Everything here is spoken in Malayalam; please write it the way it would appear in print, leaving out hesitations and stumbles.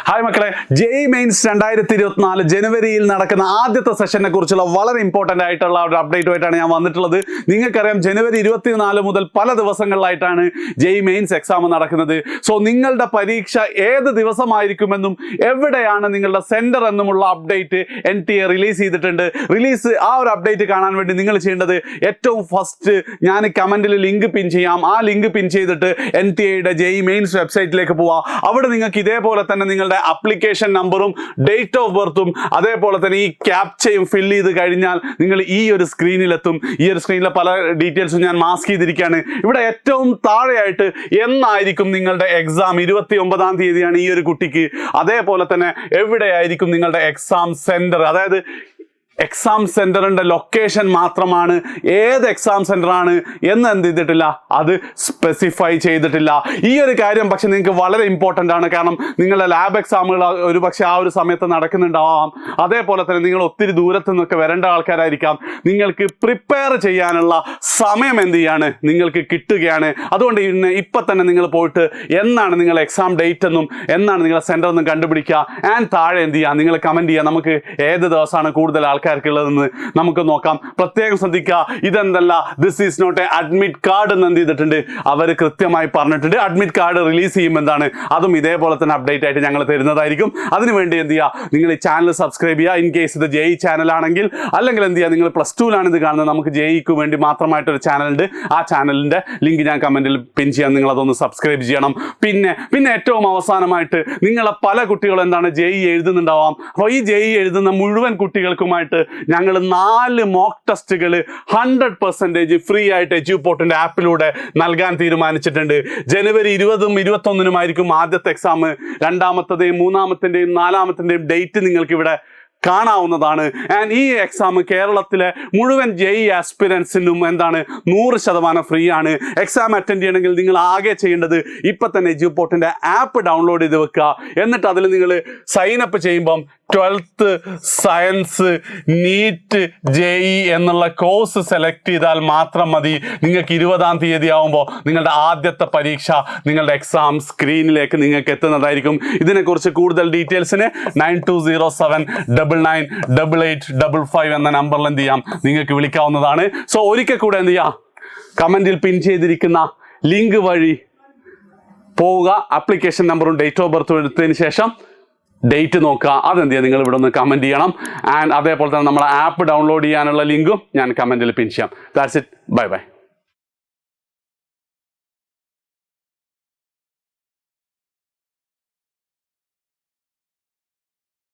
ഹായ് മക്കളെ, ജെഇ മെയിൻസ് 2024 ജനുവരിയിൽ നടക്കുന്ന ആദ്യത്തെ സെഷനെ കുറിച്ചുള്ള വളരെ ഇമ്പോർട്ടൻ്റ് ആയിട്ടുള്ള ഒരു അപ്ഡേറ്റുമായിട്ടാണ് ഞാൻ വന്നിട്ടുള്ളത്. നിങ്ങൾക്കറിയാം, ജനുവരി 24 മുതൽ പല ദിവസങ്ങളിലായിട്ടാണ് ജെഇ മെയിൻസ് എക്സാം നടക്കുന്നത്. സോ നിങ്ങളുടെ പരീക്ഷ ഏത് ദിവസമായിരിക്കുമെന്നും എവിടെയാണ് നിങ്ങളുടെ സെൻറ്റർ എന്നുമുള്ള അപ്ഡേറ്റ് NTA റിലീസ് ചെയ്തിട്ടുണ്ട്. ആ ഒരു അപ്ഡേറ്റ് കാണാൻ വേണ്ടി നിങ്ങൾ ചെയ്യേണ്ടത് ഏറ്റവും ഫസ്റ്റ് ഞാൻ കമൻറ്റിൽ ലിങ്ക് പിൻ ചെയ്യാം. ആ ലിങ്ക് പിൻ ചെയ്തിട്ട് NTAയുടെ ജെഇ മെയിൻസ് വെബ്സൈറ്റിലേക്ക് പോവാം. അവിടെ നിങ്ങൾക്ക് ഇതേപോലെ തന്നെ നിങ്ങളുടെ അപ്ലിക്കേഷൻ നമ്പറും ഡേറ്റ് ഓഫ് ബർത്തും അതേപോലെ തന്നെ ഈ ക്യാപ്ചയും ഫില്ല് ചെയ്ത് കഴിഞ്ഞാൽ നിങ്ങൾ ഈ ഒരു സ്ക്രീനിലെത്തും. ഈ ഒരു സ്ക്രീനിലെ പല ഡീറ്റെയിൽസും ഞാൻ മാസ്ക് ചെയ്തിരിക്കുകയാണ്. ഇവിടെ ഏറ്റവും താഴെയായിട്ട് എന്നായിരിക്കും നിങ്ങളുടെ എക്സാം, 29-ാം തീയതിയാണ് ഈ ഒരു കുട്ടിക്ക്. അതേപോലെ തന്നെ എവിടെയായിരിക്കും നിങ്ങളുടെ എക്സാം സെൻറ്റർ, അതായത് എക്സാം സെൻറ്ററിൻ്റെ ലൊക്കേഷൻ മാത്രമാണ്. ഏത് എക്സാം സെൻറ്ററാണ് എന്ന് എന്ത് ചെയ്തിട്ടില്ല, അത് സ്പെസിഫൈ ചെയ്തിട്ടില്ല. ഈ ഒരു കാര്യം പക്ഷെ നിങ്ങൾക്ക് വളരെ ഇമ്പോർട്ടൻ്റ് ആണ്. കാരണം നിങ്ങളുടെ ലാബ് എക്സാമുകൾ ഒരു പക്ഷേ ആ ഒരു സമയത്ത് നടക്കുന്നുണ്ടാവാം. അതേപോലെ തന്നെ നിങ്ങൾ ഒത്തിരി ദൂരത്തു നിന്നൊക്കെ വരേണ്ട ആൾക്കാരായിരിക്കാം. നിങ്ങൾക്ക് പ്രിപ്പയർ ചെയ്യാനുള്ള സമയം എന്ത് ചെയ്യാണ്, നിങ്ങൾക്ക് കിട്ടുകയാണ്. അതുകൊണ്ട് ഇപ്പം തന്നെ നിങ്ങൾ പോയിട്ട് എന്നാണ് നിങ്ങൾ എക്സാം ഡേറ്റ് എന്നും എന്നാണ് നിങ്ങളുടെ സെൻറ്റർ എന്നും കണ്ടുപിടിക്കുക. ആൻഡ് താഴെ എന്ത് ചെയ്യുക, നിങ്ങൾ കമൻറ്റ് ചെയ്യുക. നമുക്ക് ഏത് ദിവസമാണ് കൂടുതൽ ആൾക്കാർക്കുള്ളതെന്ന് നമുക്ക് നോക്കാം. പ്രത്യേകം ശ്രദ്ധിക്കുക, ഇതെന്തല്ല, this is not a admit card എന്ന് എന്ത് ചെയ്തിട്ടുണ്ട്, അവർ കൃത്യമായി പറഞ്ഞിട്ടുണ്ട്. അഡ്മിറ്റ് കാർഡ് റിലീസ് ചെയ്യുമ്പോൾ എന്താണ്, അതും ഇതേപോലെ തന്നെ അപ്ഡേറ്റ് ആയിട്ട് ഞങ്ങൾ തരുന്നതായിരിക്കും. അതിനുവേണ്ടി എന്ത് ചെയ്യുക, നിങ്ങൾ ഈ ചാനൽ സബ്സ്ക്രൈബ് ചെയ്യുക. ഇൻ കേസ് ഇത് ജെഇ ചാനലാണെങ്കിൽ, അല്ലെങ്കിൽ എന്ത് ചെയ്യുക, നിങ്ങൾ +2ലാണ് ഇത് കാണുന്നത്, നമുക്ക് ജെഇക്ക് വേണ്ടി മാത്രമായിട്ടൊരു ചാനലുണ്ട്. ആ ചാനലിൻ്റെ ലിങ്ക് ഞാൻ കമൻറ്റിൽ പിൻ ചെയ്യാം. നിങ്ങൾ അതൊന്ന് സബ്സ്ക്രൈബ് ചെയ്യണം. പിന്നെ ഏറ്റവും അവസാനമായിട്ട് നിങ്ങളെ പല കുട്ടികളും എന്താണ് ജെഇ എഴുതുന്നുണ്ടാവാം. അപ്പോൾ ഈ ജെഇ എഴുതുന്ന മുഴുവൻ കുട്ടികൾക്കുമായിട്ട് ഞങ്ങൾ 4 മോക്ക് ടെസ്റ്റുകൾ 100% ഫ്രീ ആയിട്ട് എജ്യൂപോർട്ടിൻ്റെ ആപ്പിലൂടെ നൽകാൻ തീരുമാനിച്ചിട്ടുണ്ട്. ജനുവരി 20-ഉം 21-നുമായിരിക്കും ആദ്യത്തെ എക്സാം. രണ്ടാമത്തതെയും മൂന്നാമത്തിൻ്റെയും നാലാമത്തിൻ്റെയും ഡേറ്റ് നിങ്ങൾക്ക് ഇവിടെ കാണാവുന്നതാണ്. ആൻഡ് ഈ എക്സാം കേരളത്തിലെ മുഴുവൻ ജെഇ ആസ്പിരൻസിനും എന്താണ് 100% ഫ്രീ ആണ്. എക്സാം അറ്റൻഡ് ചെയ്യണമെങ്കിൽ നിങ്ങൾ ആകെ ചെയ്യേണ്ടത് ഇപ്പം തന്നെ എജ്യൂപോർട്ടിൻ്റെ ആപ്പ് ഡൗൺലോഡ് ചെയ്ത് വെക്കുക. എന്നിട്ട് അതിൽ നിങ്ങൾ സൈനപ്പ് ചെയ്യുമ്പം 12th സയൻസ് നീറ്റ് ജെഇ എന്നുള്ള കോഴ്സ് സെലക്ട് ചെയ്താൽ മാത്രം മതി. നിങ്ങൾക്ക് 20-ാം തീയതി ആവുമ്പോൾ നിങ്ങളുടെ ആദ്യത്തെ പരീക്ഷ, നിങ്ങളുടെ എക്സാം സ്ക്രീനിലേക്ക് നിങ്ങൾക്ക് എത്തുന്നതായിരിക്കും. ഇതിനെക്കുറിച്ച് കൂടുതൽ ഡീറ്റെയിൽസിന് 9207998855 എന്ന നമ്പറിൽ എന്ത് ചെയ്യാം, നിങ്ങൾക്ക് വിളിക്കാവുന്നതാണ്. സോ ഒരിക്കൽ കൂടെ എന്ത് ചെയ്യുക, കമൻറ്റിൽ പിൻ ചെയ്തിരിക്കുന്ന ലിങ്ക് വഴി പോവുക. ആപ്ലിക്കേഷൻ നമ്പറും ഡേറ്റ് ഓഫ് ബർത്തും എടുത്തതിന് ശേഷം ഡേറ്റ് നോക്കുക. അതെന്ത് ചെയ്യുക, നിങ്ങൾ ഇവിടെ ഒന്ന് കമൻറ്റ് ചെയ്യണം. ആൻഡ് അതേപോലെ തന്നെ നമ്മളെ ആപ്പ് ഡൗൺലോഡ് ചെയ്യാനുള്ള ലിങ്കും ഞാൻ കമൻറ്റിൽ പിൻ ചെയ്യാം. That's it. Bye bye.